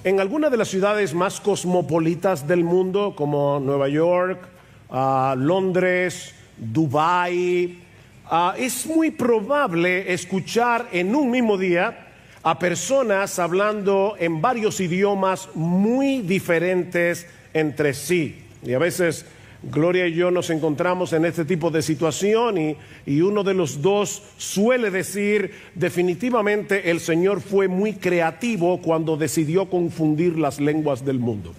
En algunas de las ciudades más cosmopolitas del mundo, como Nueva York, Londres, Dubái, es muy probable escuchar en un mismo día a personas hablando en varios idiomas muy diferentes entre sí. Y a veces Gloria y yo nos encontramos en este tipo de situación y uno de los dos suele decir: definitivamente el Señor fue muy creativo cuando decidió confundir las lenguas del mundo.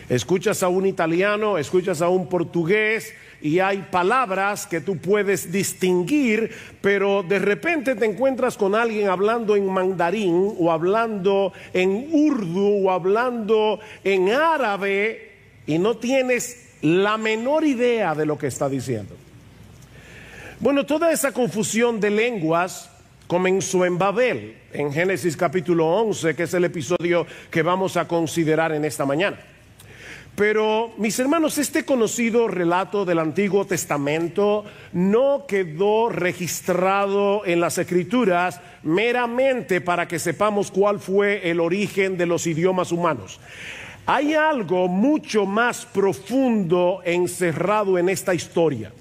Escuchas a un italiano, escuchas a un portugués y hay palabras que tú puedes distinguir, pero de repente te encuentras con alguien hablando en mandarín o hablando en urdu o hablando en árabe y no tienes la menor idea de lo que está diciendo. Bueno, toda esa confusión de lenguas comenzó en Babel, en Génesis capítulo 11, que es el episodio que vamos a considerar en esta mañana. Pero, mis hermanos, este conocido relato del Antiguo Testamento no quedó registrado en las Escrituras meramente para que sepamos cuál fue el origen de los idiomas humanos. Hay algo mucho más profundo encerrado en esta historia.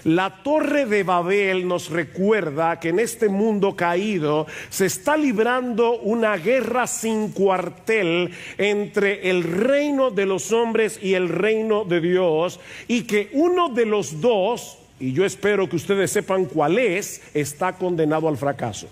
La Torre de Babel nos recuerda que en este mundo caído se está librando una guerra sin cuartel entre el reino de los hombres y el reino de Dios, y que uno de los dos, y yo espero que ustedes sepan cuál es, está condenado al fracaso.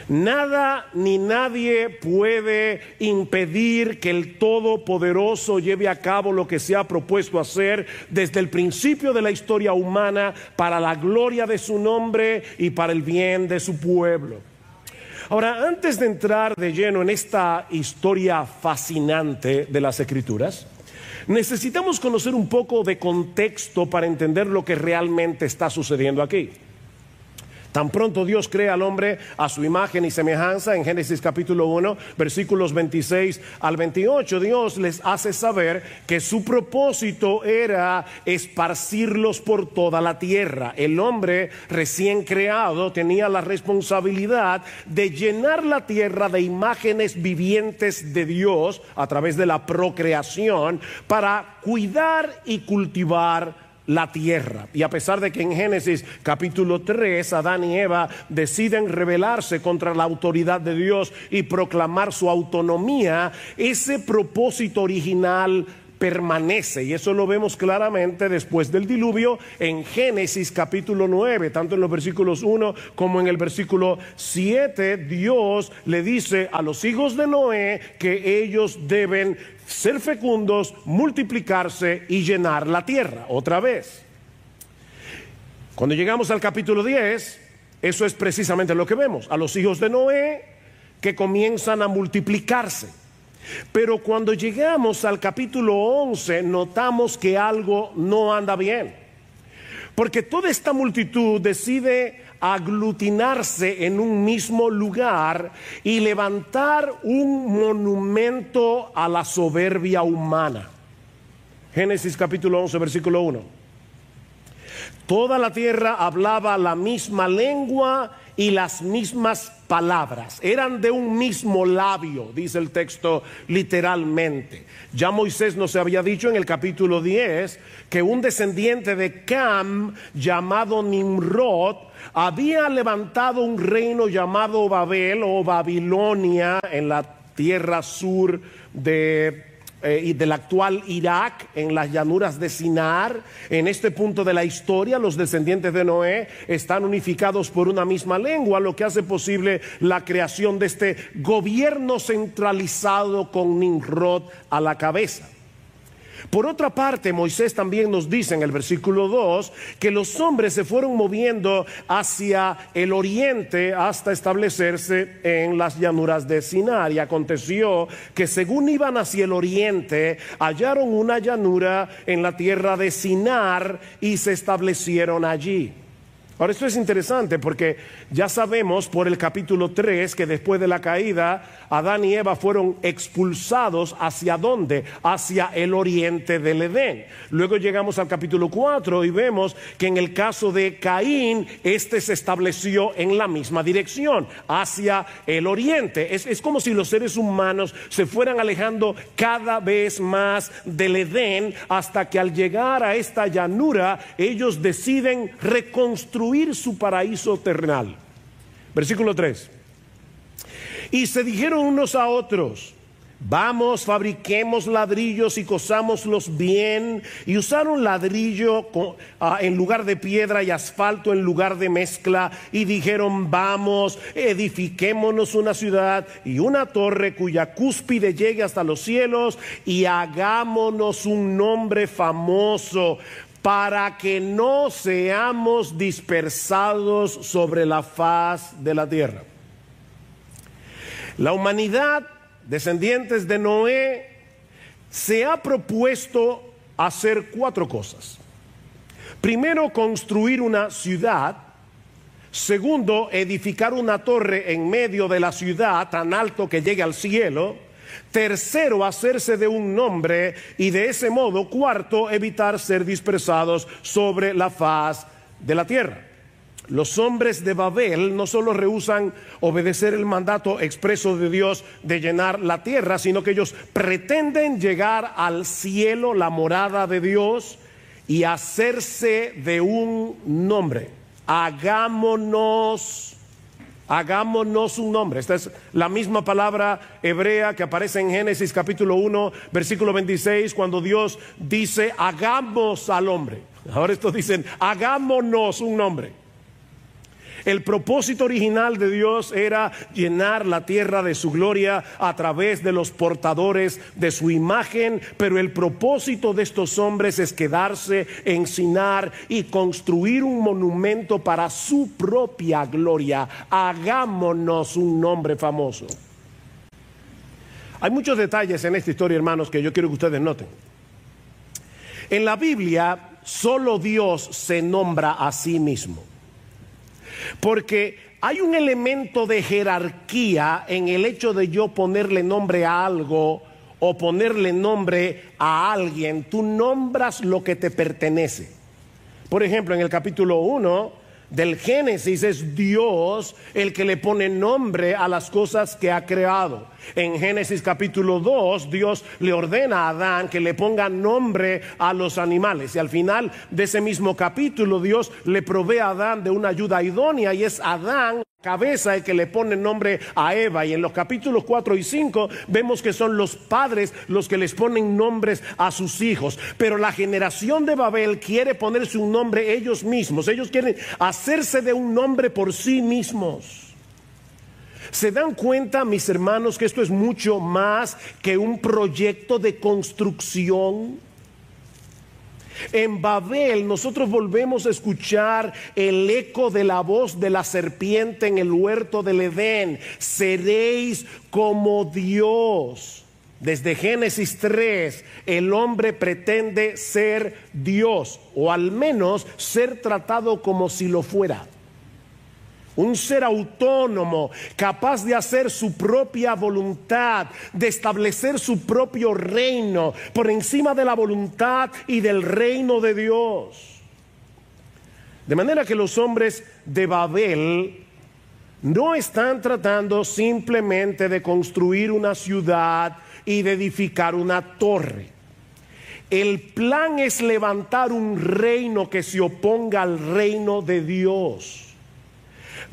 Nada ni nadie puede impedir que el Todopoderoso lleve a cabo lo que se ha propuesto hacer desde el principio de la historia humana, para la gloria de su nombre y para el bien de su pueblo. Ahora, antes de entrar de lleno en esta historia fascinante de las Escrituras, necesitamos conocer un poco de contexto para entender lo que realmente está sucediendo aquí. Tan pronto Dios crea al hombre a su imagen y semejanza, en Génesis capítulo 1, versículos 26 al 28, Dios les hace saber que su propósito era esparcirlos por toda la tierra. El hombre recién creado tenía la responsabilidad de llenar la tierra de imágenes vivientes de Dios a través de la procreación, para cuidar y cultivar la tierra. Y a pesar de que en Génesis capítulo 3 Adán y Eva deciden rebelarse contra la autoridad de Dios y proclamar su autonomía, ese propósito original permanece, y eso lo vemos claramente después del diluvio en Génesis capítulo 9, tanto en los versículos 1 como en el versículo 7. Dios le dice a los hijos de Noé que ellos deben ser fecundos, multiplicarse y llenar la tierra. Otra vez, cuando llegamos al capítulo 10, eso es precisamente lo que vemos: a los hijos de Noé que comienzan a multiplicarse. Pero cuando llegamos al capítulo 11, notamos que algo no anda bien, porque toda esta multitud decide aglutinarse en un mismo lugar y levantar un monumento a la soberbia humana. Génesis capítulo 11, versículo 1. Toda la tierra hablaba la misma lengua y las mismas palabras, eran de un mismo labio, dice el texto literalmente. Ya Moisés nos había dicho en el capítulo 10 que un descendiente de Cam llamado Nimrod había levantado un reino llamado Babel o Babilonia en la tierra sur y del actual Irak, en las llanuras de Sinar. En este punto de la historia, los descendientes de Noé están unificados por una misma lengua, lo que hace posible la creación de este gobierno centralizado con Nimrod a la cabeza. Por otra parte, Moisés también nos dice en el versículo 2 que los hombres se fueron moviendo hacia el oriente hasta establecerse en las llanuras de Sinar. Y aconteció que según iban hacia el oriente, hallaron una llanura en la tierra de Sinar y se establecieron allí. Ahora, esto es interesante porque ya sabemos por el capítulo 3 que después de la caída, Adán y Eva fueron expulsados ¿hacia dónde? Hacia el oriente del Edén. Luego llegamos al capítulo 4 y vemos que en el caso de Caín, este se estableció en la misma dirección, hacia el oriente. Es como si los seres humanos se fueran alejando cada vez más del Edén hasta que al llegar a esta llanura, ellos deciden reconstruir su paraíso terrenal. Versículo 3. Y se dijeron unos a otros: vamos, fabriquemos ladrillos y cosámoslos bien. Y usaron ladrillo en lugar de piedra y asfalto en lugar de mezcla. Y dijeron: vamos, edifiquémonos una ciudad y una torre cuya cúspide llegue hasta los cielos, y hagámonos un nombre famoso, para que no seamos dispersados sobre la faz de la tierra. La humanidad, descendientes de Noé, se ha propuesto hacer 4 cosas. Primero, construir una ciudad. Segundo, edificar una torre en medio de la ciudad tan alto que llegue al cielo. Tercero, hacerse de un nombre, y de ese modo, cuarto, evitar ser dispersados sobre la faz de la tierra. Los hombres de Babel no solo rehúsan obedecer el mandato expreso de Dios de llenar la tierra, sino que ellos pretenden llegar al cielo, la morada de Dios, y hacerse de un nombre. Hagámonos un nombre. Esta es la misma palabra hebrea que aparece en Génesis capítulo 1, versículo 26, cuando Dios dice: hagamos al hombre. Ahora estos dicen: hagámonos un nombre. El propósito original de Dios era llenar la tierra de su gloria a través de los portadores de su imagen, pero el propósito de estos hombres es quedarse en Sinar y construir un monumento para su propia gloria. Hagámonos un nombre famoso. Hay muchos detalles en esta historia, hermanos, que yo quiero que ustedes noten. En la Biblia, solo Dios se nombra a sí mismo. Porque hay un elemento de jerarquía en el hecho de yo ponerle nombre a algo o ponerle nombre a alguien. Tú nombras lo que te pertenece. Por ejemplo, en el capítulo 1 del Génesis es Dios el que le pone nombre a las cosas que ha creado. En Génesis capítulo 2, Dios le ordena a Adán que le ponga nombre a los animales. Y al final de ese mismo capítulo, Dios le provee a Adán de una ayuda idónea, y es Adán, cabeza, el que le pone nombre a Eva. Y en los capítulos 4 y 5 vemos que son los padres los que les ponen nombres a sus hijos. Pero la generación de Babel quiere ponerse un nombre ellos mismos. Ellos quieren hacerse de un nombre por sí mismos. ¿Se dan cuenta, mis hermanos, que esto es mucho más que un proyecto de construcción? En Babel nosotros volvemos a escuchar el eco de la voz de la serpiente en el huerto del Edén: seréis como Dios. Desde Génesis 3, el hombre pretende ser Dios, o al menos ser tratado como si lo fuera. Un ser autónomo, capaz de hacer su propia voluntad, de establecer su propio reino por encima de la voluntad y del reino de Dios. De manera que los hombres de Babel no están tratando simplemente de construir una ciudad y de edificar una torre. El plan es levantar un reino que se oponga al reino de Dios.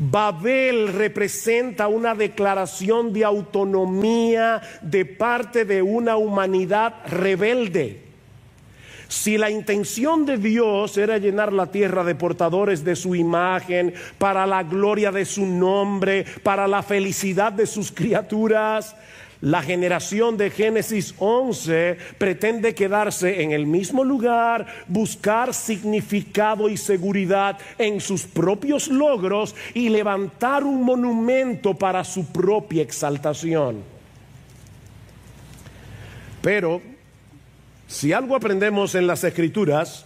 Babel representa una declaración de autonomía de parte de una humanidad rebelde. Si la intención de Dios era llenar la tierra de portadores de su imagen, para la gloria de su nombre, para la felicidad de sus criaturas, la generación de Génesis 11 pretende quedarse en el mismo lugar, buscar significado y seguridad en sus propios logros y levantar un monumento para su propia exaltación. Pero si algo aprendemos en las Escrituras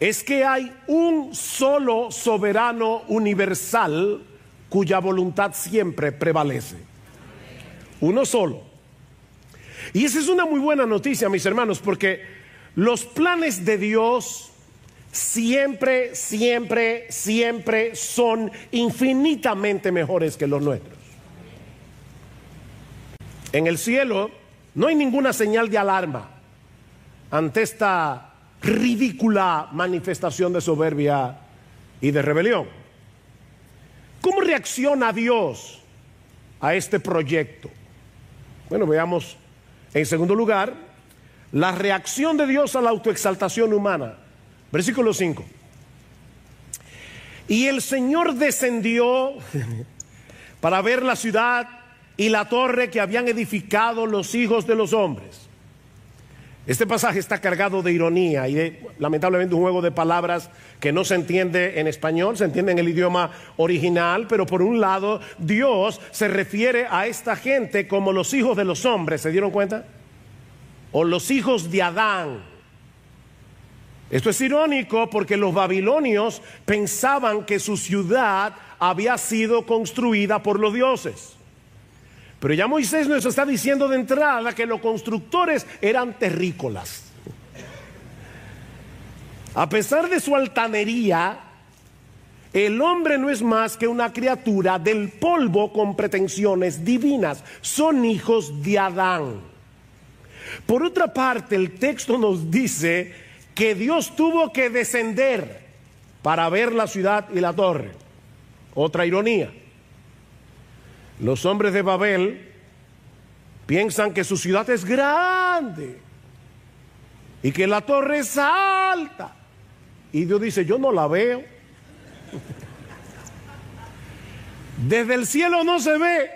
es que hay un solo soberano universal cuya voluntad siempre prevalece. Uno solo. Y esa es una muy buena noticia, mis hermanos, porque los planes de Dios siempre, siempre, siempre son infinitamente mejores que los nuestros. En el cielo no hay ninguna señal de alarma ante esta ridícula manifestación de soberbia y de rebelión. ¿Cómo reacciona Dios a este proyecto? Bueno, veamos en segundo lugar la reacción de Dios a la autoexaltación humana. Versículo 5. Y el Señor descendió para ver la ciudad y la torre que habían edificado los hijos de los hombres. Este pasaje está cargado de ironía y lamentablemente un juego de palabras que no se entiende en español, se entiende en el idioma original, pero por un lado Dios se refiere a esta gente como los hijos de los hombres, ¿se dieron cuenta? O los hijos de Adán. Esto es irónico porque los babilonios pensaban que su ciudad había sido construida por los dioses. Pero ya Moisés nos está diciendo de entrada que los constructores eran terrícolas. A pesar de su altanería, el hombre no es más que una criatura del polvo con pretensiones divinas. Son hijos de Adán. Por otra parte, el texto nos dice que Dios tuvo que descender para ver la ciudad y la torre. Otra ironía. Los hombres de Babel piensan que su ciudad es grande y que la torre es alta. Y Dios dice, yo no la veo. Desde el cielo no se ve.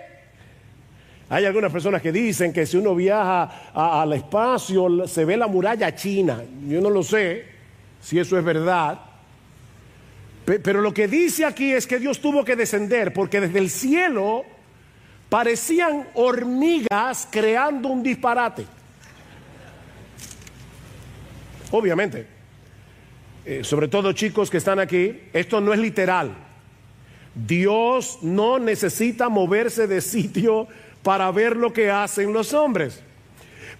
Hay algunas personas que dicen que si uno viaja al espacio se ve la muralla china. Yo no lo sé si eso es verdad. Pero lo que dice aquí es que Dios tuvo que descender porque desde el cielo parecían hormigas creando un disparate. Obviamente, sobre todo chicos que están aquí, esto no es literal. Dios no necesita moverse de sitio para ver lo que hacen los hombres.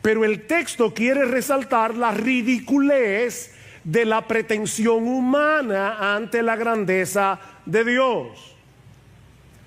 Pero el texto quiere resaltar la ridiculez de la pretensión humana ante la grandeza de Dios.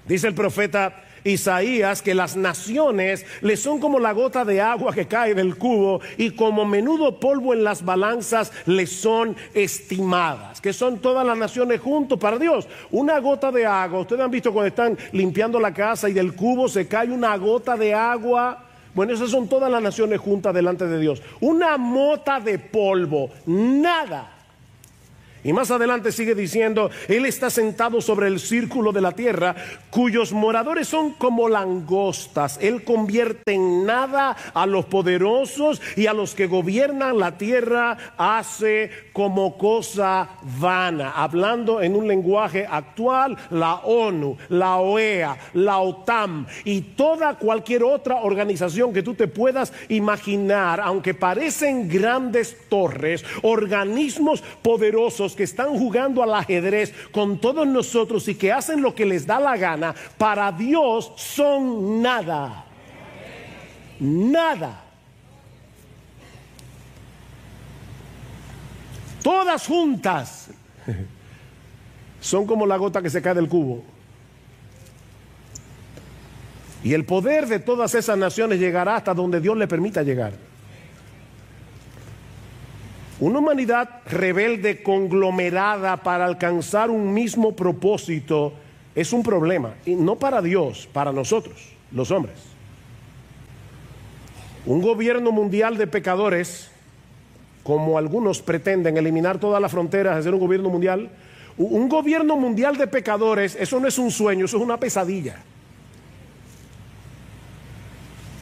Dice el profeta Isaías que las naciones le son como la gota de agua que cae del cubo y como menudo polvo en las balanzas le son estimadas. Que son todas las naciones juntos para Dios. Una gota de agua, ustedes han visto cuando están limpiando la casa y del cubo se cae una gota de agua. Bueno, esas son todas las naciones juntas delante de Dios. Una mota de polvo, nada. Y más adelante sigue diciendo, Él está sentado sobre el círculo de la tierra, cuyos moradores son como langostas. Él convierte en nada a los poderosos y a los que gobiernan la tierra hace como cosa vana. Hablando en un lenguaje actual, la ONU, la OEA, la OTAN y cualquier otra organización que tú te puedas imaginar, aunque parecen grandes torres, organismos poderosos que están jugando al ajedrez con todos nosotros y que hacen lo que les da la gana, para Dios son nada. Nada. Todas juntas son como la gota que se cae del cubo. Y el poder de todas esas naciones llegará hasta donde Dios le permita llegar. Una humanidad rebelde conglomerada para alcanzar un mismo propósito es un problema, y no para Dios, para nosotros, los hombres. Un gobierno mundial de pecadores, como algunos pretenden eliminar todas las fronteras, hacer un gobierno mundial de pecadores, eso no es un sueño, eso es una pesadilla.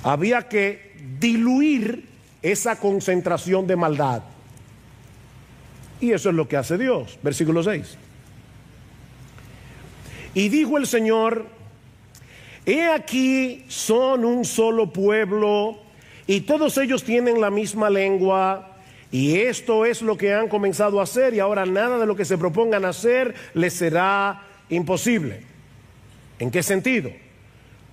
Había que diluir esa concentración de maldad. Y eso es lo que hace Dios. Versículo 6. Y dijo el Señor, he aquí son un solo pueblo, y todos ellos tienen la misma lengua, Y esto es lo que han comenzado a hacer, y ahora nada de lo que se propongan hacer les será imposible. ¿En qué sentido?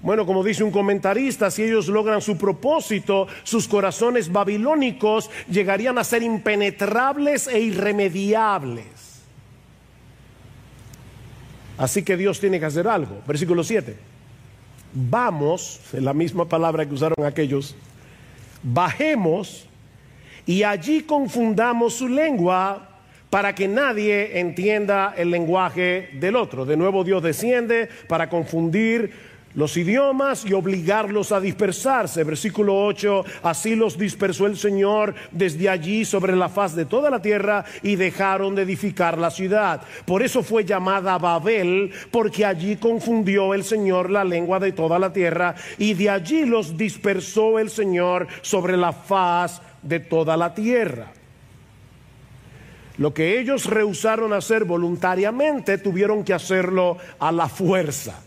Bueno, como dice un comentarista, si ellos logran su propósito, sus corazones babilónicos llegarían a ser impenetrables e irremediables. Así que Dios tiene que hacer algo. Versículo 7. Vamos, la misma palabra que usaron aquellos, bajemos y allí confundamos su lengua para que nadie entienda el lenguaje del otro. De nuevo Dios desciende para confundir los idiomas y obligarlos a dispersarse. Versículo 8, así los dispersó el Señor desde allí sobre la faz de toda la tierra y dejaron de edificar la ciudad. Por eso fue llamada Babel, porque allí confundió el Señor la lengua de toda la tierra y de allí los dispersó el Señor sobre la faz de toda la tierra. Lo que ellos rehusaron hacer voluntariamente, tuvieron que hacerlo a la fuerza.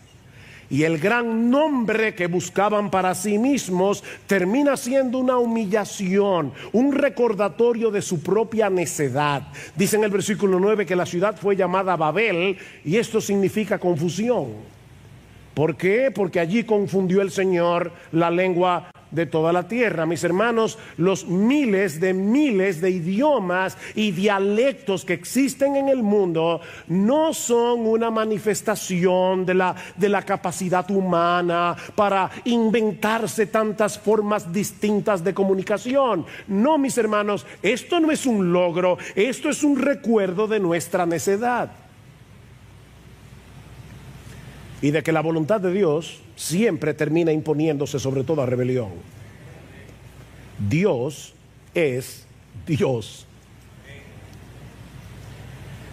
Y el gran nombre que buscaban para sí mismos termina siendo una humillación, un recordatorio de su propia necedad. Dice en el versículo 9 que la ciudad fue llamada Babel, y esto significa confusión. ¿Por qué? Porque allí confundió el Señor la lengua de toda la tierra. Mis hermanos, los miles de idiomas y dialectos que existen en el mundo no son una manifestación de la capacidad humana para inventarse tantas formas distintas de comunicación. No, mis hermanos, esto no es un logro, esto es un recuerdo de nuestra necedad. Y de que la voluntad de Dios siempre termina imponiéndose sobre toda rebelión. Dios es Dios.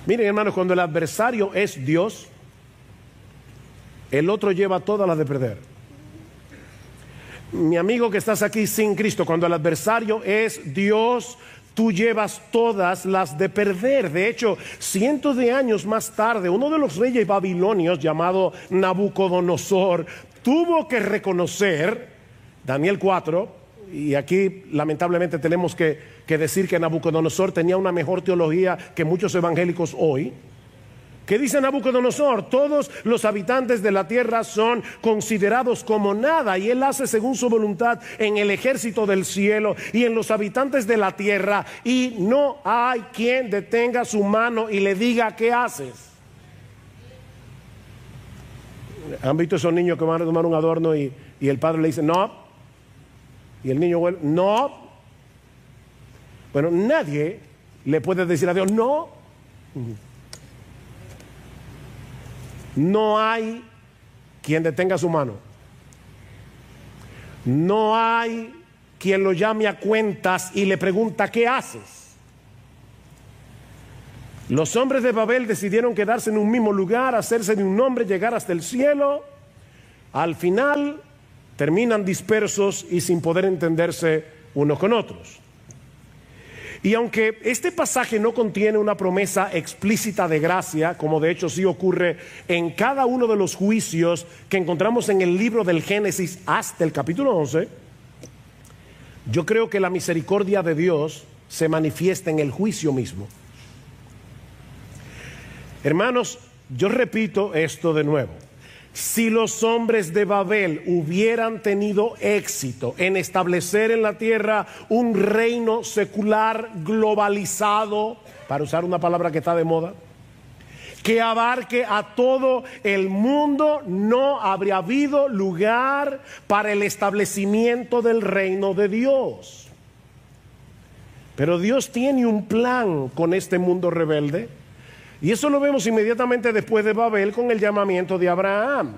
Miren, hermanos, cuando el adversario es Dios, el otro lleva todas las de perder. Mi amigo que estás aquí sin Cristo, cuando el adversario es Dios, tú llevas todas las de perder. De hecho, cientos de años más tarde, uno de los reyes babilonios llamado Nabucodonosor tuvo que reconocer, Daniel 4, y aquí lamentablemente tenemos que decir que Nabucodonosor tenía una mejor teología que muchos evangélicos hoy. ¿Qué dice Nabucodonosor? Todos los habitantes de la tierra son considerados como nada, y él hace según su voluntad en el ejército del cielo y en los habitantes de la tierra, y no hay quien detenga su mano y le diga ¿qué haces? ¿Han visto esos niños que van a tomar un adorno y el padre le dice no? Y el niño vuelve, no. Bueno, nadie le puede decir a Dios no. No hay quien detenga su mano. No hay quien lo llame a cuentas y le pregunta ¿qué haces? Los hombres de Babel decidieron quedarse en un mismo lugar, hacerse de un nombre, llegar hasta el cielo. Al final terminan dispersos y sin poder entenderse unos con otros. Y aunque este pasaje no contiene una promesa explícita de gracia, como de hecho sí ocurre en cada uno de los juicios que encontramos en el libro del Génesis hasta el capítulo 11, yo creo que la misericordia de Dios se manifiesta en el juicio mismo. Hermanos, yo repito esto de nuevo. Si los hombres de Babel hubieran tenido éxito en establecer en la tierra un reino secular globalizado, para usar una palabra que está de moda, que abarque a todo el mundo, no habría habido lugar para el establecimiento del reino de Dios. Pero Dios tiene un plan con este mundo rebelde. Y eso lo vemos inmediatamente después de Babel con el llamamiento de Abraham.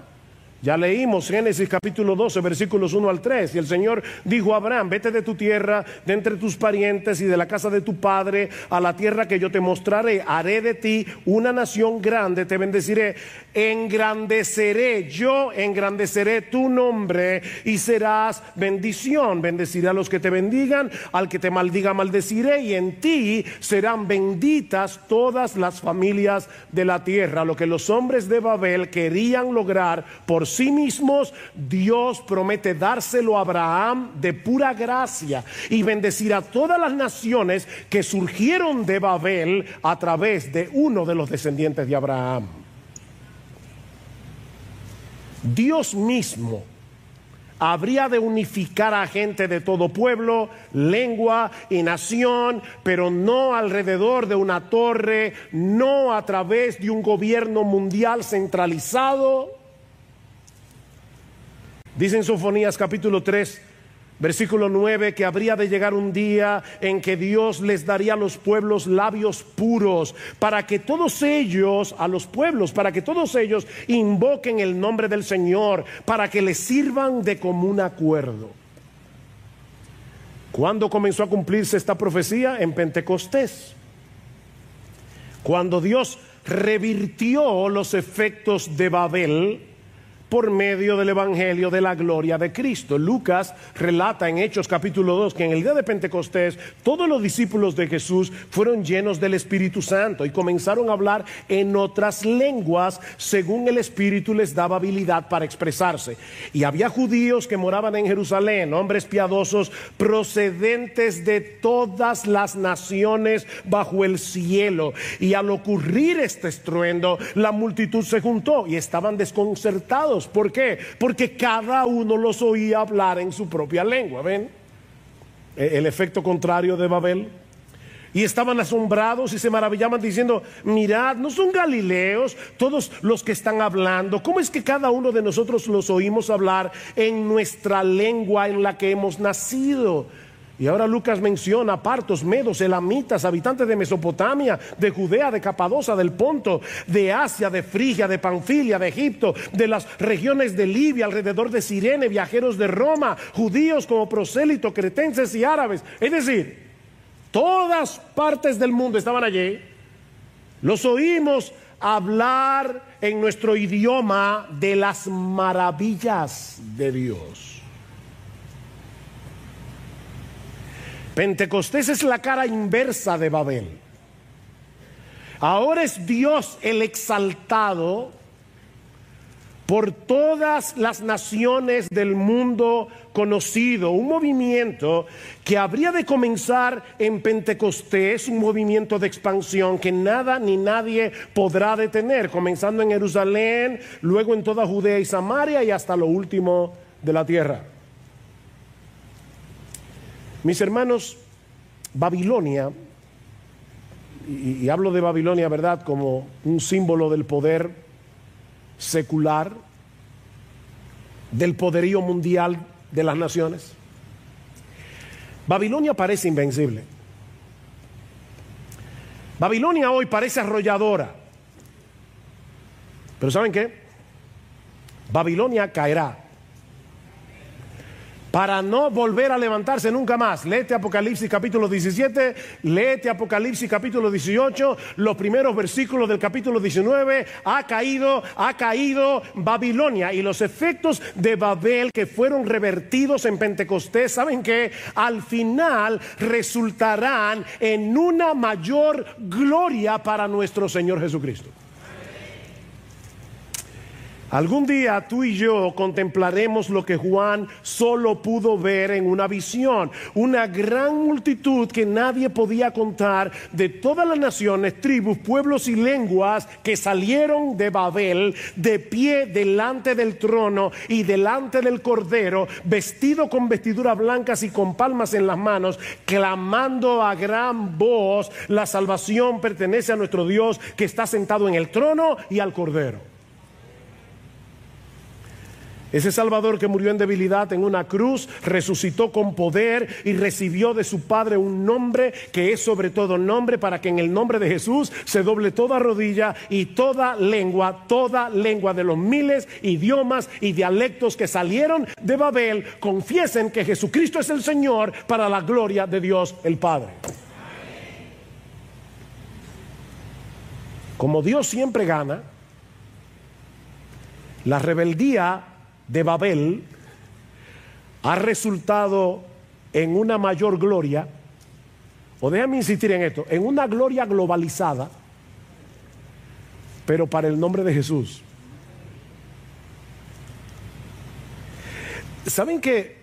Ya leímos Génesis capítulo 12, versículos 1 al 3. Y el Señor dijo a Abraham: vete de tu tierra, de entre tus parientes y de la casa de tu padre, a la tierra que yo te mostraré. Haré de ti una nación grande, te bendeciré, yo engrandeceré tu nombre y serás bendición. Bendeciré a los que te bendigan, al que te maldiga maldeciré, y en ti serán benditas todas las familias de la tierra. Lo que los hombres de Babel querían lograr por sí mismos, Dios promete dárselo a Abraham de pura gracia y bendecir a todas las naciones que surgieron de Babel a través de uno de los descendientes de Abraham. Dios mismo habría de unificar a gente de todo pueblo, lengua y nación, pero no alrededor de una torre, no a través de un gobierno mundial centralizado. Dice en Sofonías capítulo 3, versículo 9, que habría de llegar un día en que Dios les daría a los pueblos labios puros, para que todos ellos, a los pueblos, para que todos ellos invoquen el nombre del Señor, para que les sirvan de común acuerdo. ¿Cuándo comenzó a cumplirse esta profecía? En Pentecostés, cuando Dios revirtió los efectos de Babel por medio del evangelio de la gloria de Cristo. Lucas relata en Hechos capítulo 2 que en el día de Pentecostés todos los discípulos de Jesús fueron llenos del Espíritu Santo y comenzaron a hablar en otras lenguas según el Espíritu les daba habilidad para expresarse. Y había judíos que moraban en Jerusalén, hombres piadosos procedentes de todas las naciones bajo el cielo. Y al ocurrir este estruendo, la multitud se juntó y estaban desconcertados. ¿Por qué? Porque cada uno los oía hablar en su propia lengua. ¿Ven? El efecto contrario de Babel. Y estaban asombrados y se maravillaban diciendo: mirad, ¿no son galileos todos los que están hablando? ¿Cómo es que cada uno de nosotros los oímos hablar en nuestra lengua en la que hemos nacido? Y ahora Lucas menciona partos, medos, elamitas, habitantes de Mesopotamia, de Judea, de Capadocia, del Ponto, de Asia, de Frigia, de Panfilia, de Egipto, de las regiones de Libia, alrededor de Cirene, viajeros de Roma, judíos como prosélitos, cretenses y árabes. Es decir, todas partes del mundo estaban allí. Los oímos hablar en nuestro idioma de las maravillas de Dios. Pentecostés es la cara inversa de Babel. Ahora es Dios el exaltado por todas las naciones del mundo conocido. Un movimiento que habría de comenzar en Pentecostés, un movimiento de expansión que nada ni nadie podrá detener, comenzando en Jerusalén, luego en toda Judea y Samaria y hasta lo último de la tierra. Mis hermanos, Babilonia, y hablo de Babilonia, ¿verdad?, como un símbolo del poder secular, del poderío mundial de las naciones. Babilonia parece invencible. Babilonia hoy parece arrolladora. Pero ¿saben qué? Babilonia caerá para no volver a levantarse nunca más. Léete Apocalipsis capítulo 17, léete Apocalipsis capítulo 18, los primeros versículos del capítulo 19. Ha caído Babilonia, y los efectos de Babel que fueron revertidos en Pentecostés, ¿saben qué? Al final resultarán en una mayor gloria para nuestro Señor Jesucristo. Algún día tú y yo contemplaremos lo que Juan solo pudo ver en una visión: una gran multitud que nadie podía contar, de todas las naciones, tribus, pueblos y lenguas, que salieron de Babel de pie delante del trono y delante del Cordero, vestido con vestiduras blancas y con palmas en las manos, clamando a gran voz: la salvación pertenece a nuestro Dios que está sentado en el trono y al Cordero. Ese Salvador que murió en debilidad en una cruz, resucitó con poder y recibió de su Padre un nombre que es sobre todo nombre, para que en el nombre de Jesús se doble toda rodilla y toda lengua de los miles idiomas y dialectos que salieron de Babel, confiesen que Jesucristo es el Señor, para la gloria de Dios el Padre. Como Dios siempre gana, la rebeldía de Babel ha resultado en una mayor gloria, o déjame insistir en esto, en una gloria globalizada, pero para el nombre de Jesús. ¿Saben que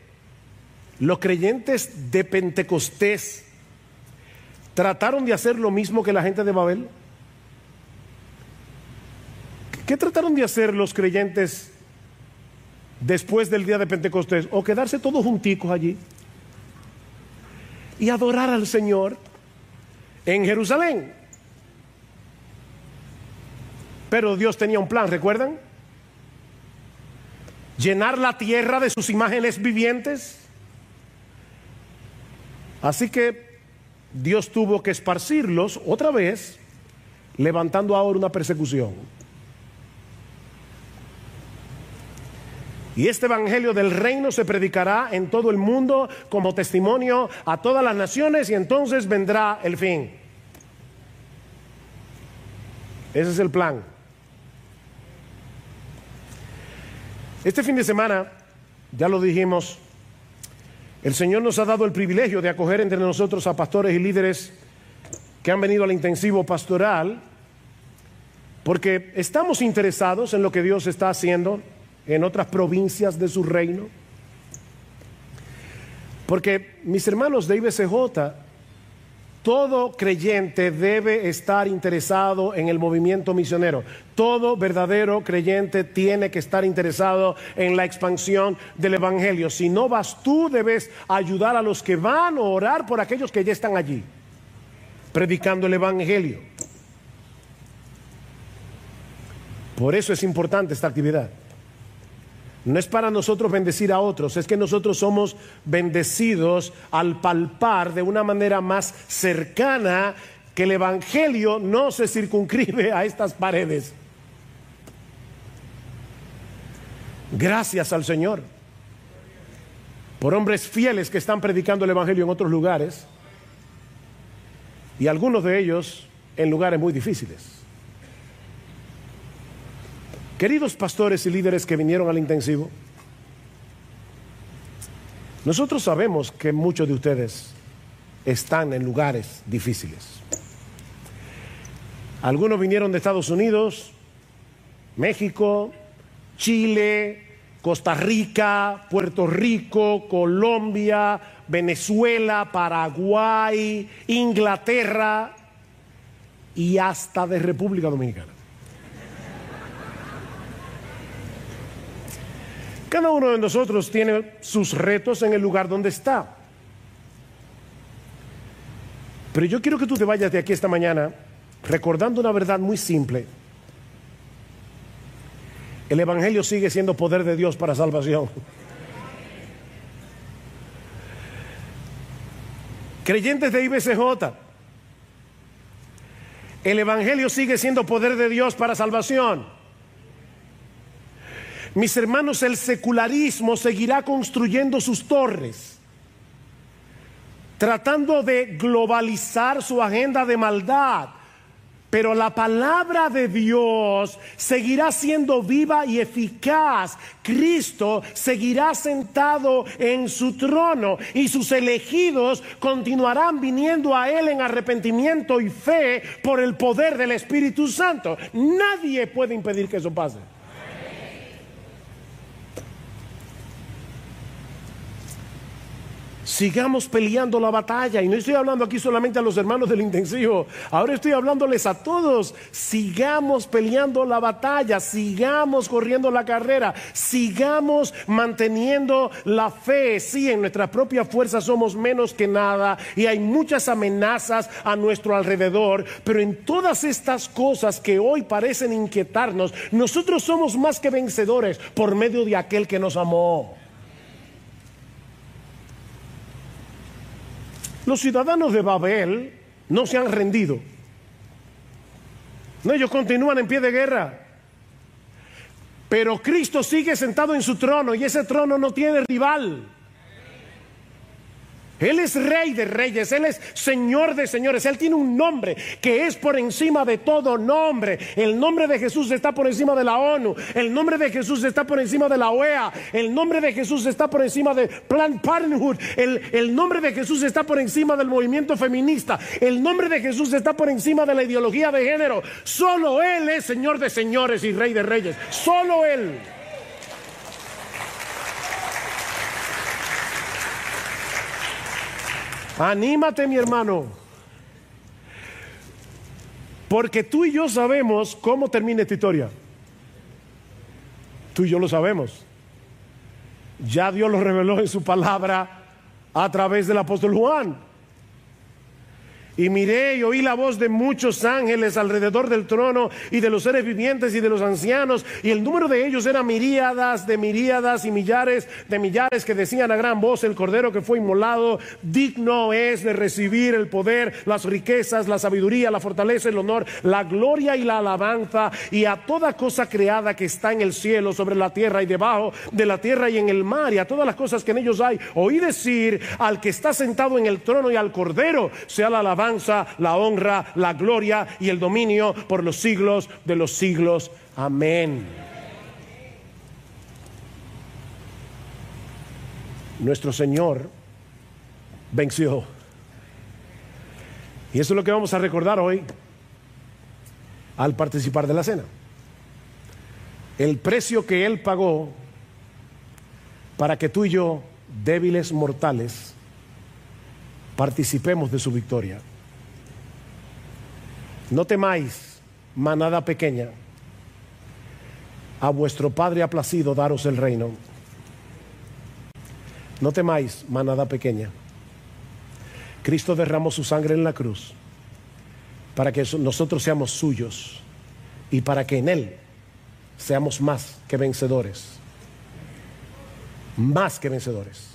los creyentes de Pentecostés trataron de hacer lo mismo que la gente de Babel? ¿Qué trataron de hacer los creyentes después del día de Pentecostés? O quedarse todos junticos allí y adorar al Señor en Jerusalén. Pero Dios tenía un plan, ¿recuerdan? Llenar la tierra de sus imágenes vivientes. Así que Dios tuvo que esparcirlos otra vez, levantando ahora una persecución. Y este evangelio del reino se predicará en todo el mundo como testimonio a todas las naciones, y entonces vendrá el fin. Ese es el plan. Este fin de semana, ya lo dijimos, el Señor nos ha dado el privilegio de acoger entre nosotros a pastores y líderes que han venido al intensivo pastoral, porque estamos interesados en lo que Dios está haciendo en otras provincias de su reino. Porque, mis hermanos de IBCJ, todo creyente debe estar interesado en el movimiento misionero. Todo verdadero creyente tiene que estar interesado en la expansión del evangelio. Si no vas tú, debes ayudar a los que van o orar por aquellos que ya están allí, predicando el evangelio. Por eso es importante esta actividad. No es para nosotros bendecir a otros, es que nosotros somos bendecidos al palpar de una manera más cercana que el evangelio no se circunscribe a estas paredes. Gracias al Señor por hombres fieles que están predicando el evangelio en otros lugares, y algunos de ellos en lugares muy difíciles. Queridos pastores y líderes que vinieron al intensivo, nosotros sabemos que muchos de ustedes están en lugares difíciles. Algunos vinieron de Estados Unidos, México, Chile, Costa Rica, Puerto Rico, Colombia, Venezuela, Paraguay, Inglaterra y hasta de República Dominicana. Cada uno de nosotros tiene sus retos en el lugar donde está. Pero yo quiero que tú te vayas de aquí esta mañana recordando una verdad muy simple. El evangelio sigue siendo poder de Dios para salvación. Creyentes de IBCJ, el evangelio sigue siendo poder de Dios para salvación. Mis hermanos, el secularismo seguirá construyendo sus torres, tratando de globalizar su agenda de maldad, pero la palabra de Dios seguirá siendo viva y eficaz. Cristo seguirá sentado en su trono y sus elegidos continuarán viniendo a Él en arrepentimiento y fe por el poder del Espíritu Santo. Nadie puede impedir que eso pase. Sigamos peleando la batalla, y no estoy hablando aquí solamente a los hermanos del intensivo, ahora estoy hablándoles a todos. Sigamos peleando la batalla, sigamos corriendo la carrera, sigamos manteniendo la fe. Sí, en nuestra propia fuerza somos menos que nada y hay muchas amenazas a nuestro alrededor, pero en todas estas cosas que hoy parecen inquietarnos, nosotros somos más que vencedores por medio de aquel que nos amó. Los ciudadanos de Babel no se han rendido. No, ellos continúan en pie de guerra. Pero Cristo sigue sentado en su trono y ese trono no tiene rival. Él es Rey de Reyes, Él es Señor de Señores. Él tiene un nombre que es por encima de todo nombre. El nombre de Jesús está por encima de la ONU. El nombre de Jesús está por encima de la OEA. El nombre de Jesús está por encima de Planned Parenthood. El nombre de Jesús está por encima del movimiento feminista. El nombre de Jesús está por encima de la ideología de género. Solo Él es Señor de Señores y Rey de Reyes. Solo Él. Anímate, mi hermano. Porque tú y yo sabemos cómo termina esta historia. Tú y yo lo sabemos. Ya Dios lo reveló en su palabra a través del apóstol Juan. Y miré y oí la voz de muchos ángeles alrededor del trono y de los seres vivientes y de los ancianos, y el número de ellos era miríadas de miríadas y millares de millares, que decían a gran voz: el cordero que fue inmolado digno es de recibir el poder, las riquezas, la sabiduría, la fortaleza, el honor, la gloria y la alabanza, y a toda cosa creada que está en el cielo, sobre la tierra y debajo de la tierra y en el mar, y a todas las cosas que en ellos hay. Oí decir al que está sentado en el trono y al cordero sea la alabanza, la honra, la gloria y el dominio por los siglos de los siglos. Amén. Nuestro Señor venció. Y eso es lo que vamos a recordar hoy al participar de la cena. El precio que Él pagó para que tú y yo, débiles mortales, participemos de su victoria. No temáis, manada pequeña, a vuestro Padre ha placido daros el reino. No temáis, manada pequeña. Cristo derramó su sangre en la cruz para que nosotros seamos suyos y para que en Él seamos más que vencedores. Más que vencedores.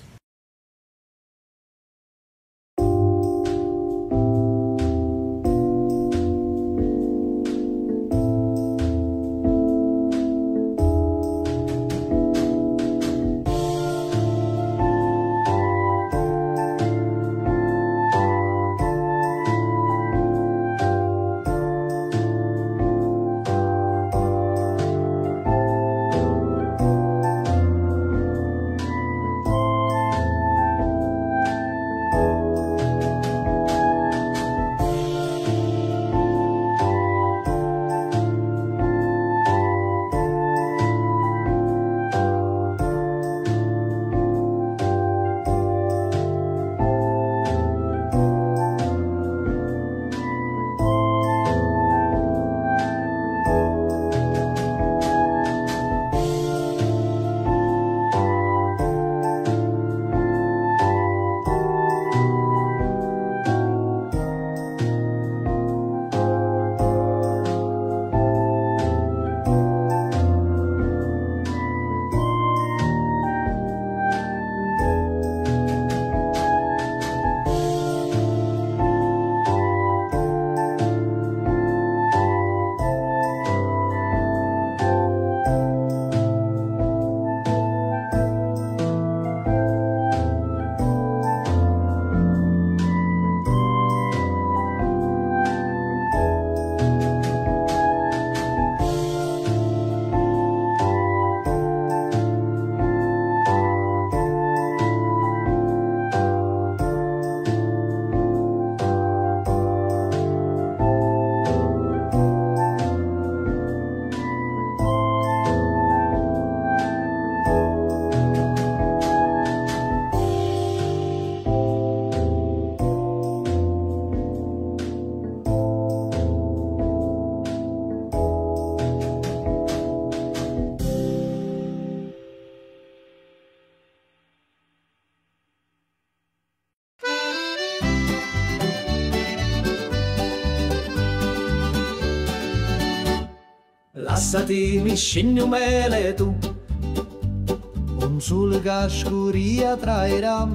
Lassati mi scendi un mele tu, un sole che scuria traerà.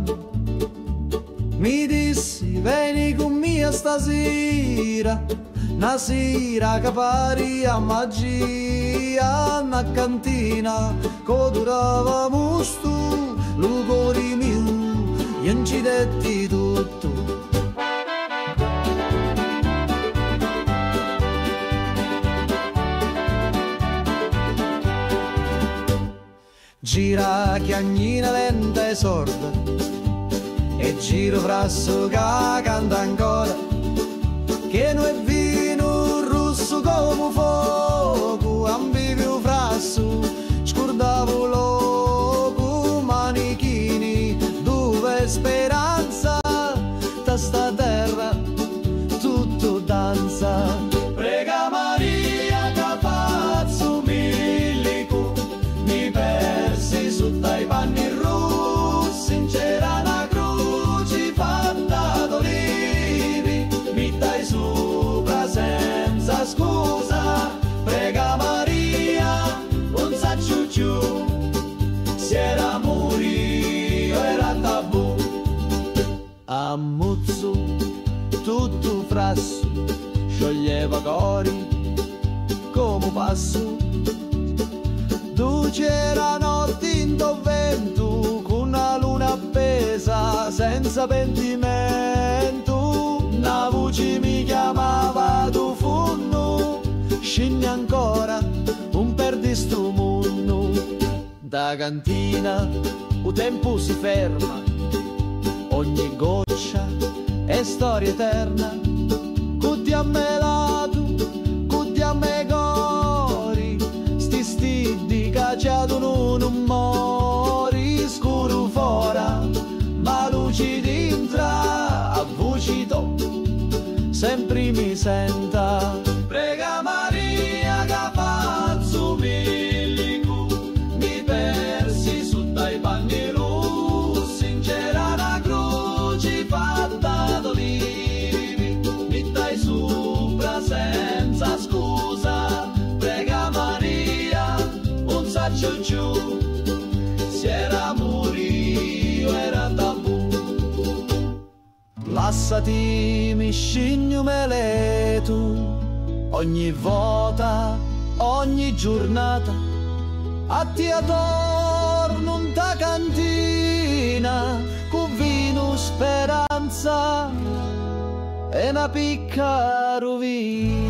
Mi dissi vieni con me stasera, una sera che pari a magia, una cantina che durava musto, lugori mio, gli incidetti tutto. Gira chiagnina lenta e sorda, e giro frasso che canta ancora, che non è vino rosso come fuoco, ambivio frasso, scordavo loco, manichini dove speranza, Ammuzzo, tutto frasso, scioglieva cori come passo. Tu c'era notte in vento, con una luna appesa, senza pentimento. Una voce mi chiamava tu funno, scendi ancora, un perdi sto mondo. Da cantina, il tempo si ferma, ogni goccia è storia eterna. Cutti a me lato, cutti a me cori, sti cacciato non mori. Scuro fora, ma luci dintra, a voci to, sempre mi senta. Prega Maria che faccio milico, mi persi su dai panni rossi, c'era una croce fatta d'olivi, mi dai sopra senza scusa. Prega Maria, un saccio giù, se era morio era tabù. Lassati mi scigno meletu, ogni volta, ogni giornata, a ti attorno in ta cantina, con vino speranza e una picca rovina.